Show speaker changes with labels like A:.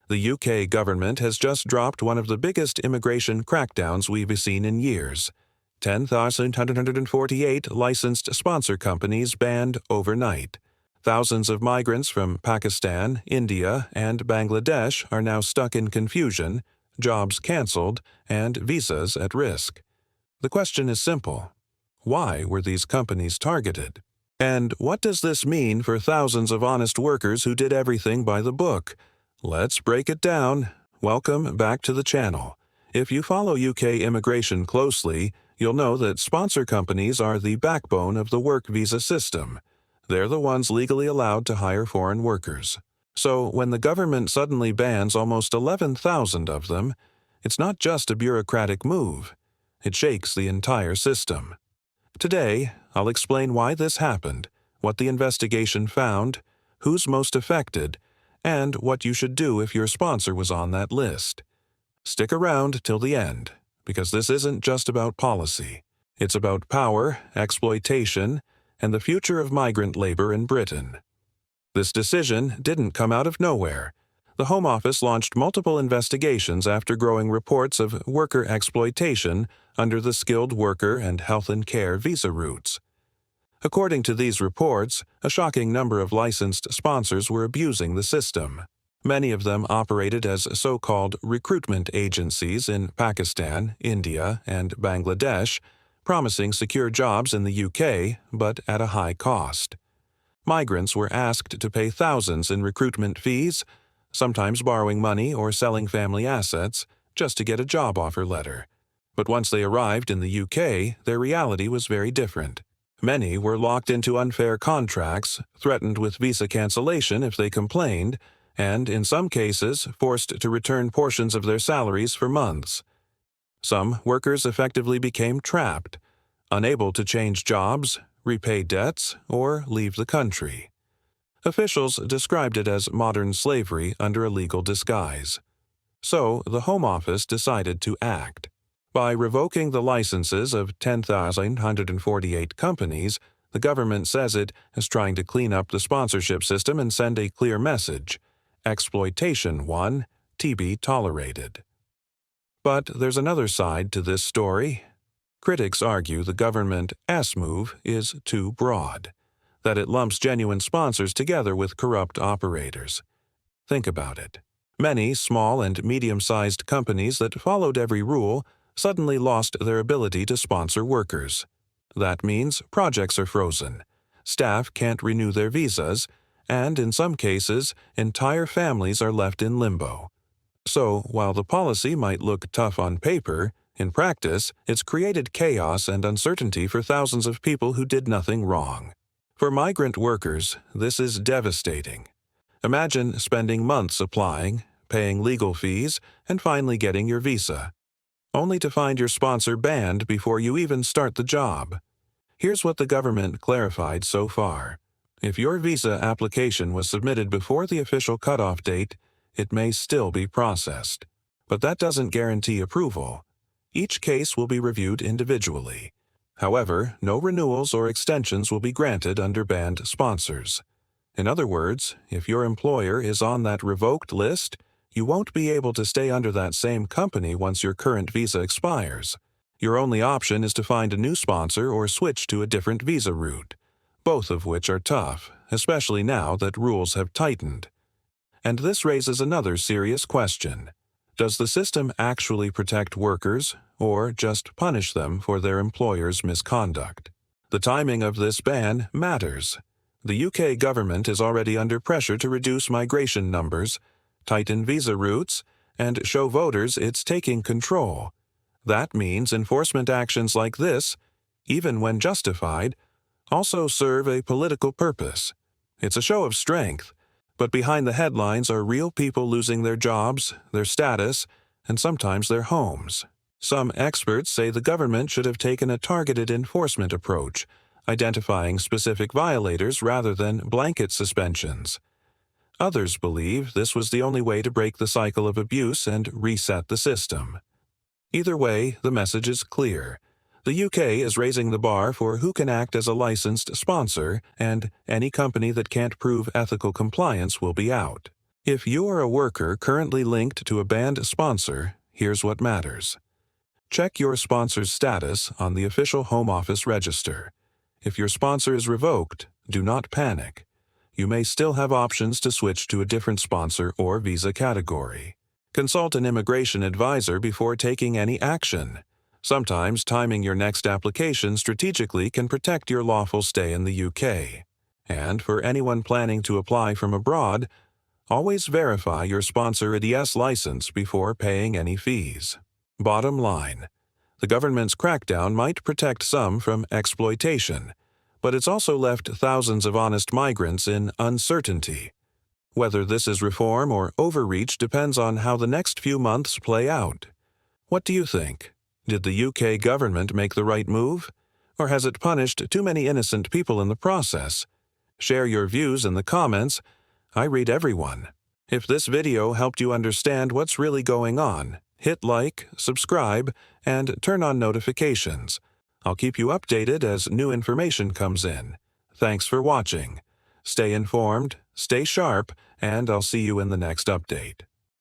A: The UK government has just dropped one of the biggest immigration crackdowns we've seen in years. 10,148 licensed sponsor companies banned overnight. Thousands of migrants from Pakistan, India, and Bangladesh are now stuck in confusion, jobs canceled, and visas at risk. The question is simple. Why were these companies targeted? And what does this mean for thousands of honest workers who did everything by the book? Let's break it down. Welcome back to the channel. If you follow UK immigration closely, you'll know that sponsor companies are the backbone of the work visa system. They're the ones legally allowed to hire foreign workers. So when the government suddenly bans almost 11,000 of them, it's not just a bureaucratic move. It shakes the entire system. Today, I'll explain why this happened, what the investigation found, who's most affected, and what you should do if your sponsor was on that list. Stick around till the end, because this isn't just about policy. It's about power, exploitation, and the future of migrant labor in Britain. This decision didn't come out of nowhere. The Home Office launched multiple investigations after growing reports of worker exploitation under the skilled worker and health and care visa routes. According to these reports, a shocking number of licensed sponsors were abusing the system. Many of them operated as so-called recruitment agencies in Pakistan, India, and Bangladesh, promising secure jobs in the UK, but at a high cost. Migrants were asked to pay thousands in recruitment fees, sometimes borrowing money or selling family assets, just to get a job offer letter. But once they arrived in the UK, their reality was very different. Many were locked into unfair contracts, threatened with visa cancellation if they complained, and, in some cases, forced to return portions of their salaries for months. Some workers effectively became trapped, unable to change jobs, repay debts, or leave the country. Officials described it as modern slavery under a legal disguise. So, the Home Office decided to act. By revoking the licenses of 10,148 companies, the government says it is trying to clean up the sponsorship system and send a clear message: exploitation 1, to be tolerated. But there's another side to this story. Critics argue the government S move is too broad, that it lumps genuine sponsors together with corrupt operators. Think about it. Many small and medium-sized companies that followed every rule suddenly lost their ability to sponsor workers. That means projects are frozen, staff can't renew their visas, and in some cases, entire families are left in limbo. So, while the policy might look tough on paper, in practice, it's created chaos and uncertainty for thousands of people who did nothing wrong. For migrant workers, this is devastating. Imagine spending months applying, paying legal fees, and finally getting your visa, only to find your sponsor banned before you even start the job. Here's what the government clarified so far. If your visa application was submitted before the official cutoff date, it may still be processed. But that doesn't guarantee approval. Each case will be reviewed individually. However, no renewals or extensions will be granted under banned sponsors. In other words, if your employer is on that revoked list, you won't be able to stay under that same company once your current visa expires. Your only option is to find a new sponsor or switch to a different visa route, both of which are tough, especially now that rules have tightened. And this raises another serious question. Does the system actually protect workers, or just punish them for their employer's misconduct? The timing of this ban matters. The UK government is already under pressure to reduce migration numbers, tighten visa routes, and show voters it's taking control. That means enforcement actions like this, even when justified, also serve a political purpose. It's a show of strength, but behind the headlines are real people losing their jobs, their status, and sometimes their homes. Some experts say the government should have taken a targeted enforcement approach, identifying specific violators rather than blanket suspensions. Others believe this was the only way to break the cycle of abuse and reset the system. Either way, the message is clear. The UK is raising the bar for who can act as a licensed sponsor, and any company that can't prove ethical compliance will be out. If you are a worker currently linked to a banned sponsor, here's what matters. Check your sponsor's status on the official Home Office register. If your sponsor is revoked, do not panic. You may still have options to switch to a different sponsor or visa category. Consult an immigration advisor before taking any action. Sometimes timing your next application strategically can protect your lawful stay in the UK. And for anyone planning to apply from abroad, always verify your sponsor ADS license before paying any fees. Bottom line, the government's crackdown might protect some from exploitation, but it's also left thousands of honest migrants in uncertainty. Whether this is reform or overreach depends on how the next few months play out. What do you think? Did the UK government make the right move? Or has it punished too many innocent people in the process? Share your views in the comments. I read everyone. If this video helped you understand what's really going on, hit like, subscribe, and turn on notifications. I'll keep you updated as new information comes in. Thanks for watching. Stay informed, stay sharp, and I'll see you in the next update.